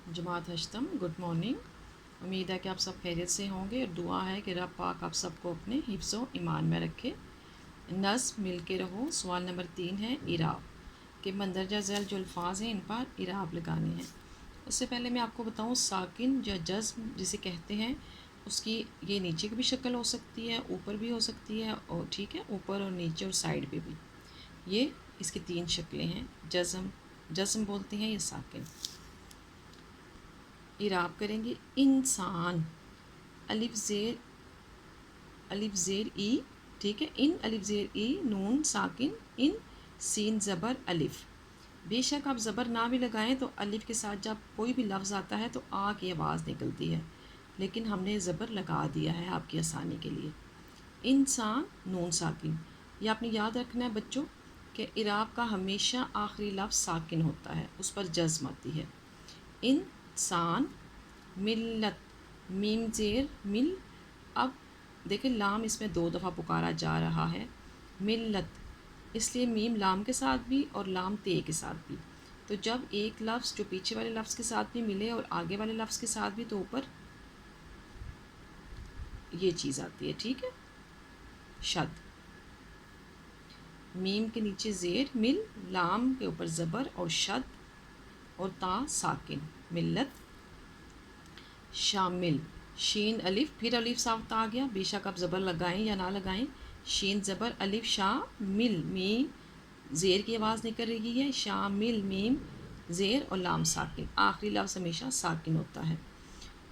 जमात हश्तम, good morning. उम्मीद है कि आप सब खैरियत से होंगे और दुआ है कि रब पाक आप सबको अपने हिफ्ज़ व ईमान में रखे। नज़्म मिल के रहो। सवाल नंबर 3 है इराब के मंदरजा झैल जो अल्फाज हैं इन पर इराब लगाने हैं। उससे पहले मैं आपको बताऊं, साकिन या जज़्म जिसे कहते हैं उसकी ये नीचे की भी शक्ल हो सकती है, ऊपर भी हो सकती है, और ठीक है, ऊपर और नीचे और साइड पे भी। ये इसकी 3 शक्लें हैं। जज़्म बोलते हैं या साकिन। इराब करेंगे। इंसान, अलिफ ज़ेर ई, ठीक है, इन अलिफ ज़ेर ई, नून साकिन, इन सीन ज़बर अलिफ। बेशक आप ज़बर ना भी लगाएं तो अलिफ के साथ जब कोई भी लफ्ज़ आता है तो आ की आवाज़ निकलती है, लेकिन हमने ज़बर लगा दिया है आपकी आसानी के लिए। इंसान नून साकिन, ये आपने याद रखना है बच्चों कि इराब का हमेशा आखिरी लफ्ज़ साकिन होता है, उस पर जज़्म आती है। इंसान, मिल्लत, मीम ज़ेर मिल। अब देखें लाम इसमें 2 दफ़ा पुकारा जा रहा है, मिल्लत, इसलिए मीम लाम के साथ भी और लाम ते के साथ भी। तो जब एक लफ्ज़ जो पीछे वाले लफ्ज़ के साथ भी मिले और आगे वाले लफ्ज़ के साथ भी, तो ऊपर ये चीज़ आती है, ठीक है। शद, मीम के नीचे ज़ेर मिल, लाम के ऊपर ज़बर और शद और ता साकिन, मिल्लत। शामिल, शीन अलिफ, फिर अलिफ साफ्त आ गया, बेशक आप ज़बर लगाएं या ना लगाएं। शीन ज़बर अलिफ शामिल, मीम ज़ेर की आवाज़ निकल रही है, शामिल मीम ज़ेर और लाम साकिन। आखिरी लफ्ज़ हमेशा साकिन होता है।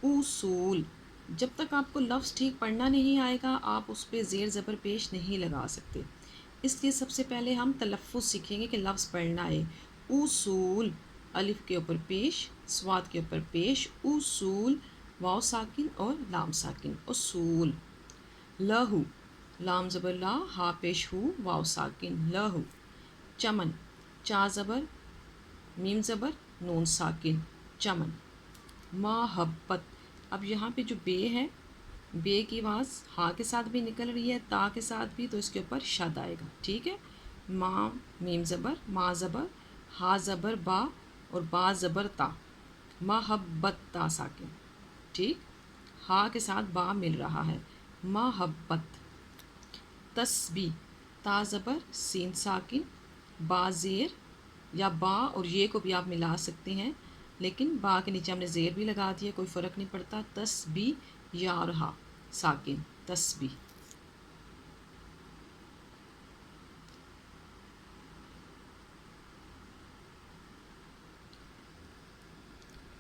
उसूल, जब तक आपको लफ्ज़ ठीक पढ़ना नहीं आएगा आप उस पर ज़ेर ज़बर पेश नहीं लगा सकते, इसलिए सबसे पहले हम तलफ़्फ़ुज़ सीखेंगे कि लफ्ज़ पढ़ना है। उसूल, अलिफ के ऊपर पेश, स्वाद के ऊपर पेश, उसूल, वाव साकिन और लाम साकिन, उसूल। लहू, लाम ज़बर ला, हा पेश हु, वाव साकिन, लहू। चमन, चा ज़बर, मीम ज़बर, नून साकिन, चमन। महब्बत, अब यहाँ पे जो बे है, बे की आवाज़ हा के साथ भी निकल रही है, ता के साथ भी, तो इसके ऊपर शद आएगा, ठीक है। माँ मीम ज़बर, मा ज़बर, हा ज़बर बा और बा ज़बर ता, महब्बत, ता साकिन, ठीक। हा के साथ बा मिल रहा है, महब्बत। तस्बी, ता ज़बर, सीन साकिन, बा ज़ेर, या बा और ये को भी आप मिला सकते हैं, लेकिन बा के नीचे हमने ज़ेर भी लगा दिया, कोई फ़र्क नहीं पड़ता। तस्बी या और हा साकिन, तस्बी।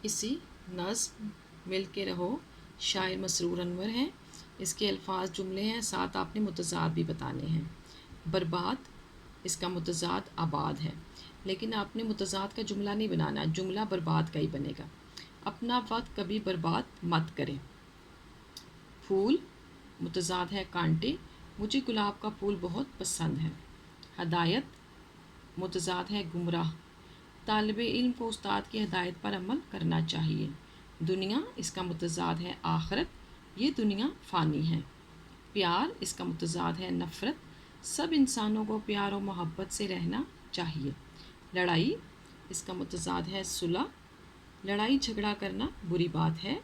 इसी नज़्म मिल के रहो, शायर मसरूर अनवर हैं। इसके अल्फाज जुमले हैं, साथ आपने मुतज़ाद भी बताने हैं। बर्बाद, इसका मुतज़ाद आबाद है, लेकिन आपने मुतज़ाद का जुमला नहीं बनाना, जुमला बर्बाद का ही बनेगा। अपना वक्त कभी बर्बाद मत करें। फूल, मुतज़ाद है कांटे, मुझे गुलाब का फूल बहुत पसंद है। हदायत, मुतज़ाद है गुमराह, तालिब इल्म को उस्ताद की हदायत पर अमल करना चाहिए। दुनिया, इसका मुतज़ाद है आखिरत, ये दुनिया फ़ानी है। प्यार, इसका मुतज़ाद है नफ़रत, सब इंसानों को प्यार और मोहब्बत से रहना चाहिए। लड़ाई, इसका मुतज़ाद है सुलह, लड़ाई झगड़ा करना बुरी बात है।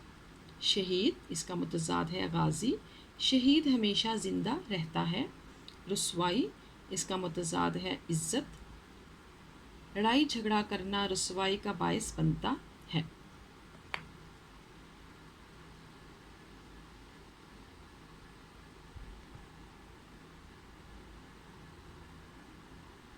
शहीद, इसका मुतज़ाद है गाज़ी, शहीद हमेशा ज़िंदा रहता है। रुसवाई, इसका मुतज़ाद है इज़्ज़त, लड़ाई झगड़ा करना रुसवाई का बायस बनता है।